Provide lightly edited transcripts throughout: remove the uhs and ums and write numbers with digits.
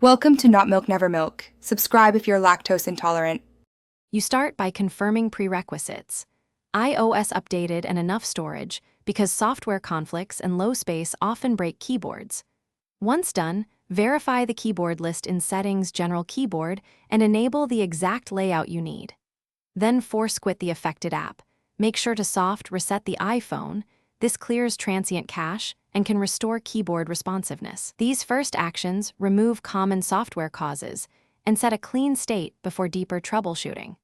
Welcome to Not Milk Never Milk. Subscribe if you're lactose intolerant. You start by confirming prerequisites. iOS updated and enough storage, because software conflicts and low space often break keyboards. Once done, verify the keyboard list in Settings General Keyboard and enable the exact layout you need. Then force quit the affected app. Make sure to soft reset the iPhone. This clears transient cache and can restore keyboard responsiveness. These first actions remove common software causes and set a clean state before deeper troubleshooting.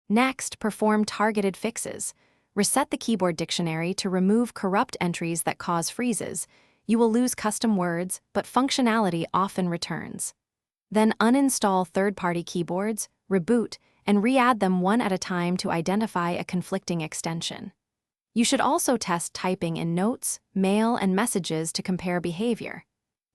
Next, perform targeted fixes. Reset the keyboard dictionary to remove corrupt entries that cause freezes. You will lose custom words, but functionality often returns. Then uninstall third-party keyboards, reboot, and re-add them one at a time to identify a conflicting extension. You should also test typing in notes, mail, and messages to compare behavior.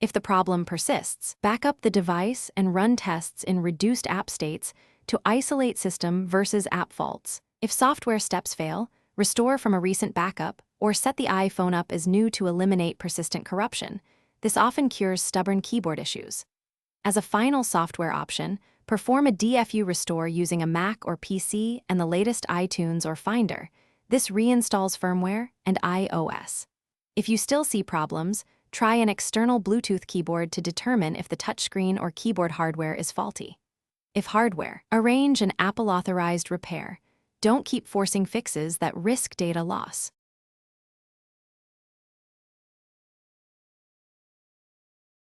If the problem persists, back up the device and run tests in reduced app states to isolate system versus app faults. If software steps fail, restore from a recent backup or set the iPhone up as new to eliminate persistent corruption. This often cures stubborn keyboard issues. As a final software option, perform a DFU restore using a Mac or PC and the latest iTunes or Finder. This reinstalls firmware and iOS. If you still see problems, try an external Bluetooth keyboard to determine if the touchscreen or keyboard hardware is faulty. If hardware, arrange an Apple-authorized repair. Don't keep forcing fixes that risk data loss.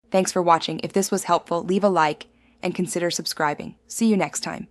Thanks for watching. If this was helpful, leave a like and consider subscribing. See you next time.